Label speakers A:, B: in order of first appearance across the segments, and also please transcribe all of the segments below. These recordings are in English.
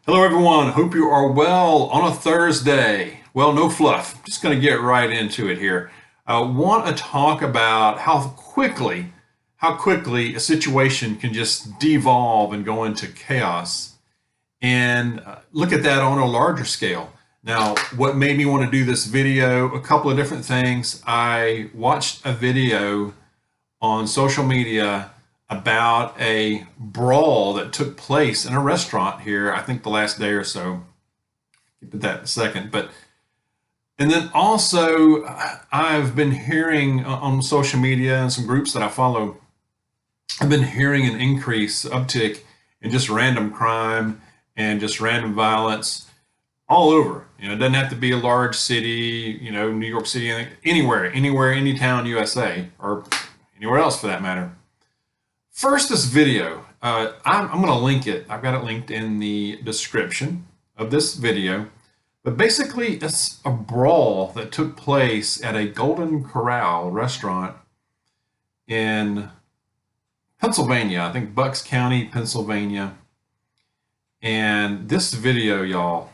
A: Hello, everyone. Hope you are well on a Thursday. Well, no fluff. Just going to get right into it here. I want to talk about how quickly a situation can just devolve and go into chaos, and look at that on a larger scale. Now, what made me want to do this video? A couple of different things. I watched a video on social media about a brawl that took place in a restaurant here, I think the last day or so. Get to that in a second. And then also, I've been hearing on social media and some groups that I follow, I've been hearing an uptick in just random crime and just random violence all over. It doesn't have to be a large city, New York City, anywhere, any town, USA, or anywhere else for that matter. First, this video, I'm going to link it. I've got it linked in the description of this video. But basically, it's a brawl that took place at a Golden Corral restaurant in Pennsylvania, I think Bucks County, Pennsylvania. And this video, y'all,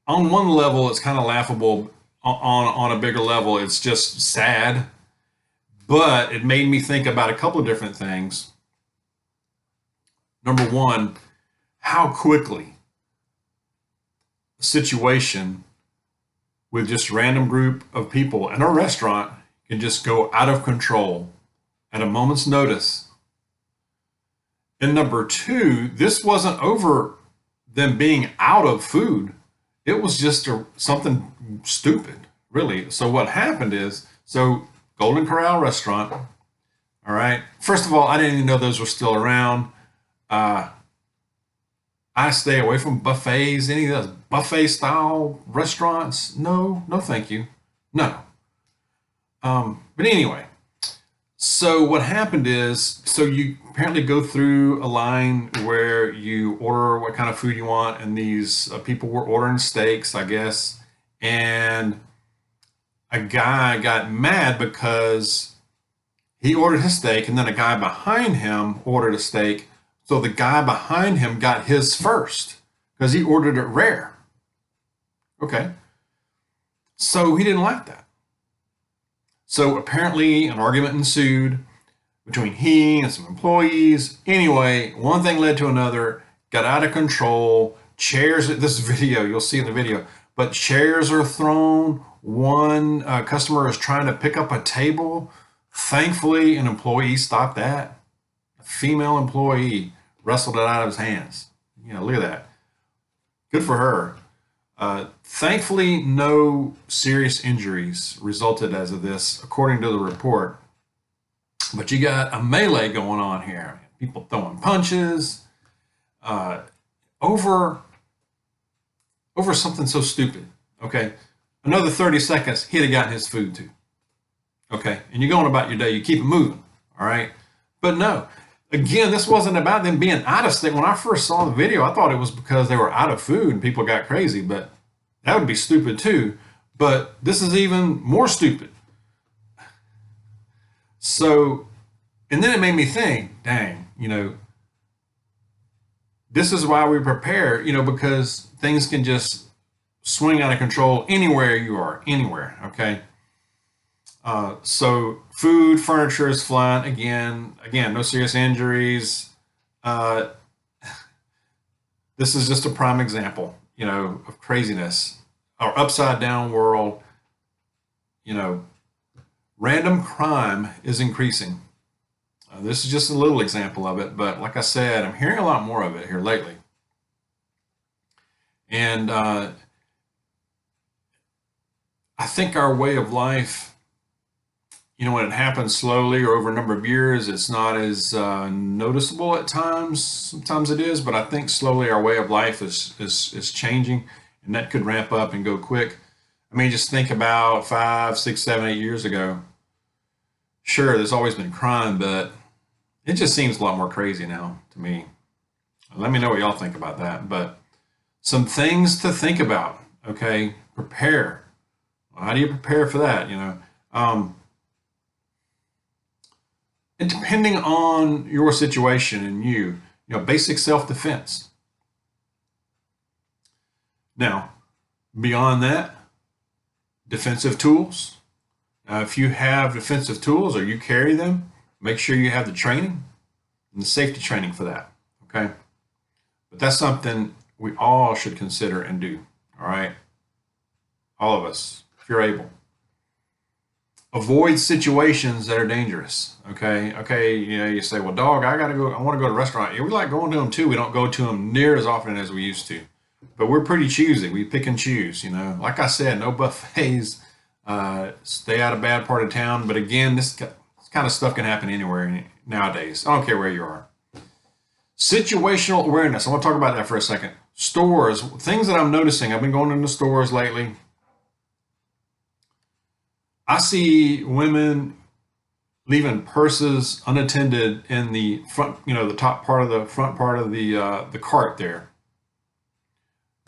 A: on one level, it's kind of laughable. On a bigger level, it's just sad. But it made me think about a couple of different things. Number one, how quickly a situation with just random group of people in a restaurant can just go out of control at a moment's notice. And number two, this wasn't over them being out of food. It was just something stupid, really. So what happened is, Golden Corral restaurant. All right. First of all, I didn't even know those were still around. I stay away from buffets, any of those buffet style restaurants. No, thank you. No. But anyway, so what happened is, you apparently go through a line where you order what kind of food you want, and these people were ordering steaks, I guess, and a guy got mad because he ordered his steak and then a guy behind him ordered a steak. So the guy behind him got his first because he ordered it rare. Okay. So he didn't like that. So apparently an argument ensued between he and some employees. Anyway, one thing led to another, got out of control. Chairs, this video, you'll see in the video, but chairs are thrown. One customer is trying to pick up a table. Thankfully, an employee stopped that. A female employee wrestled it out of his hands. Look at that. Good for her. Thankfully, no serious injuries resulted as of this, according to the report. But you got a melee going on here. People throwing punches over something so stupid. Okay. Another 30 seconds, he'd have gotten his food too. Okay, and you're going about your day, you keep it moving, all right? But no, again, this wasn't about them being out of state. When I first saw the video, I thought it was because they were out of food and people got crazy, but that would be stupid too. But this is even more stupid. So, and then it made me think, dang, this is why we prepare, because things can just swing out of control anywhere you are, anywhere, okay? So food, furniture is flying. Again, no serious injuries. This is just a prime example, of craziness. Our upside down world, random crime is increasing. This is just a little example of it, but like I said, I'm hearing a lot more of it here lately. And I think our way of life, when it happens slowly or over a number of years, it's not as noticeable at times. Sometimes it is, but I think slowly our way of life is changing, and that could ramp up and go quick. I mean, just think about 5, 6, 7, 8 years ago. Sure, there's always been crime, but it just seems a lot more crazy now to me. Let me know what y'all think about that. But some things to think about, okay? Prepare. How do you prepare for that, And depending on your situation and basic self-defense. Now, beyond that, defensive tools. Now, if you have defensive tools or you carry them, make sure you have the training and the safety training for that, okay? But that's something we all should consider and do, all right? All of us, if you're able. Avoid situations that are dangerous, okay? Okay, you say, well, Dawg, I want to go to a restaurant. Yeah, we like going to them too. We don't go to them near as often as we used to. But we're pretty choosy. We pick and choose, Like I said, no buffets. Stay out of bad part of town. But again, this kind of stuff can happen anywhere nowadays. I don't care where you are. Situational awareness. I want to talk about that for a second. Stores, things that I'm noticing. I've been going into stores lately. I see women leaving purses unattended in the front, the top part of the front part of the cart there.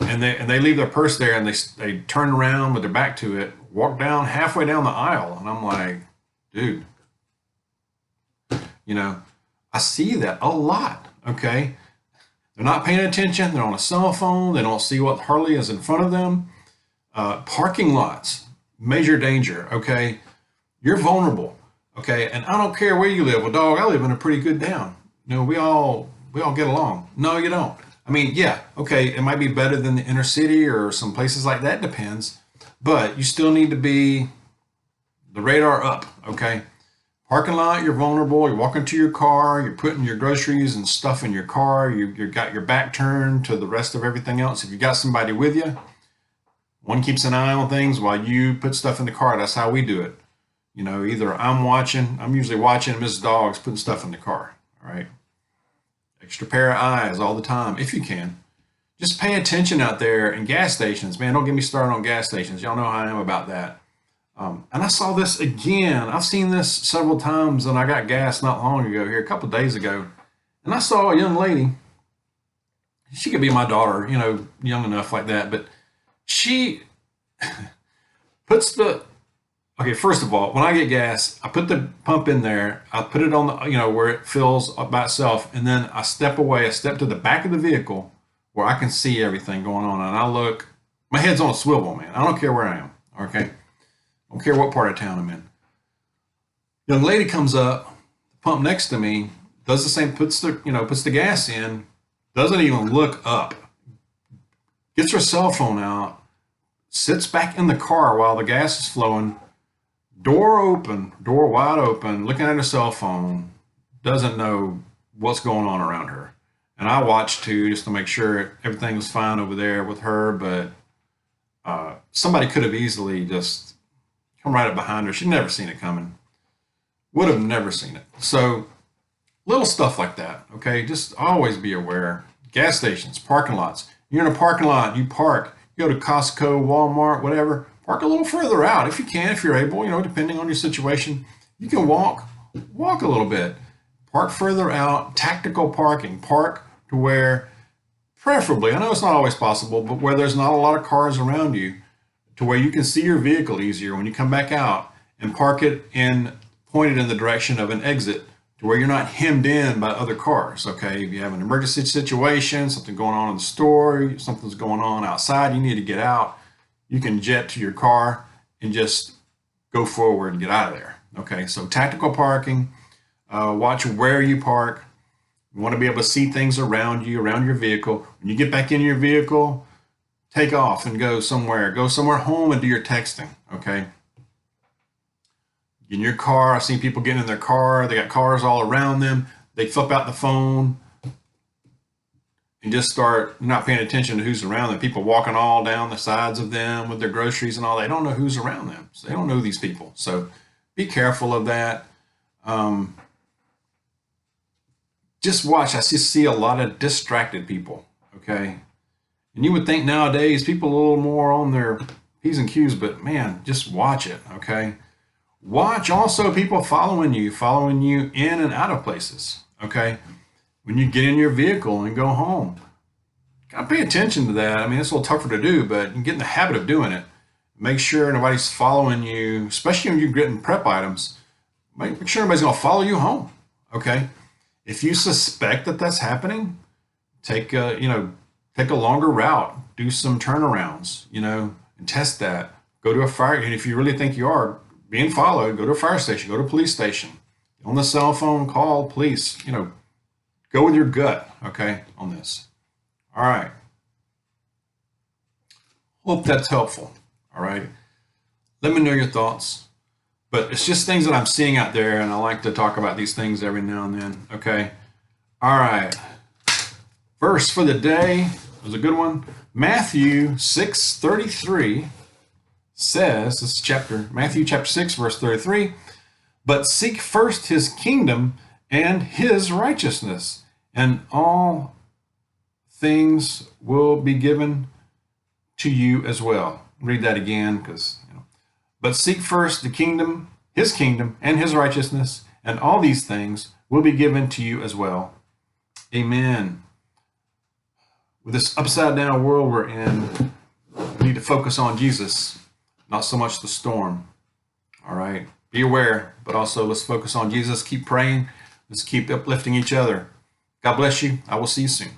A: And they leave their purse there and they turn around with their back to it, walk down halfway down the aisle. And I'm like, dude, I see that a lot, okay? They're not paying attention. They're on a cell phone. They don't see what hardly is in front of them. Parking lots, major danger, okay? You're vulnerable, okay? And I don't care where you live. Well, Dawg, I live in a pretty good town. We all get along. No, you don't. I mean, yeah, okay, it might be better than the inner city or some places like that, depends. But you still need to be the radar up, okay? Parking lot, you're vulnerable. You're walking to your car. You're putting your groceries and stuff in your car. You've got your back turned to the rest of everything else. If you got somebody with you, one keeps an eye on things while you put stuff in the car. That's how we do it. Either I'm usually watching, Mrs. Dawg's putting stuff in the car, all right? Extra pair of eyes all the time, if you can. Just pay attention out there in gas stations. Man, don't get me started on gas stations. Y'all know how I am about that. And I saw this again. I've seen this several times, and I got gas not long ago here, a couple of days ago. And I saw a young lady. She could be my daughter, young enough like that. But she puts okay, first of all, when I get gas, I put the pump in there. I put it on the, where it fills by itself. And then I step away. I step to the back of the vehicle where I can see everything going on. And I look, my head's on a swivel, man. I don't care where I am. Okay. I don't care what part of town I'm in. Young lady comes up, the pump next to me, does the same, puts the gas in, doesn't even look up, gets her cell phone out, sits back in the car while the gas is flowing, door wide open, looking at her cell phone, doesn't know what's going on around her. And I watched too, just to make sure everything was fine over there with her, but somebody could have easily just come right up behind her. She'd never seen it coming. Would have never seen it. So little stuff like that, okay? Just always be aware. Gas stations, parking lots. You're in a parking lot, you park, you go to Costco, Walmart, whatever, park a little further out if you can, if you're able, depending on your situation. You can walk a little bit. Park further out, tactical parking. Park to where, preferably, I know it's not always possible, but where there's not a lot of cars around you, to where you can see your vehicle easier when you come back out, and park it pointed in the direction of an exit to where you're not hemmed in by other cars, okay? If you have an emergency situation, something going on in the store, something's going on outside, you need to get out, you can jet to your car and just go forward and get out of there, okay? So tactical parking, watch where you park. You want to be able to see things around you, around your vehicle. When you get back in your vehicle, take off and go somewhere home and do your texting, okay? In your car, I've seen people getting in their car, they got cars all around them, they flip out the phone and just start not paying attention to who's around them. People walking all down the sides of them with their groceries and all, they don't know who's around them. So they don't know these people. So be careful of that. Just watch, I just see a lot of distracted people, okay? And you would think nowadays people are a little more on their P's and Q's, but man, just watch it, okay? Watch also people following you in and out of places, okay? When you get in your vehicle and go home, gotta pay attention to that. I mean, it's a little tougher to do, but you can get in the habit of doing it. Make sure nobody's following you, especially when you're getting prep items. Make sure nobody's gonna follow you home, okay? If you suspect that that's happening, take a, take a longer route, do some turnarounds, and test that. Go to a fire, and if you really think you are being followed, go to a fire station, go to a police station. On the cell phone, call police, go with your gut, okay, on this. All right. Hope that's helpful. All right. Let me know your thoughts. But it's just things that I'm seeing out there, and I like to talk about these things every now and then. Okay. All right. Verse for the day was a good one. Matthew 6:33 says, this is Matthew chapter 6, verse 33, but seek first his kingdom and his righteousness, and all things will be given to you as well. Read that again, because but seek first the kingdom, his kingdom, and his righteousness, and all these things will be given to you as well. Amen. With this upside down world we're in, we need to focus on Jesus, not so much the storm. All right. Be aware, but also let's focus on Jesus. Keep praying. Let's keep uplifting each other. God bless you. I will see you soon.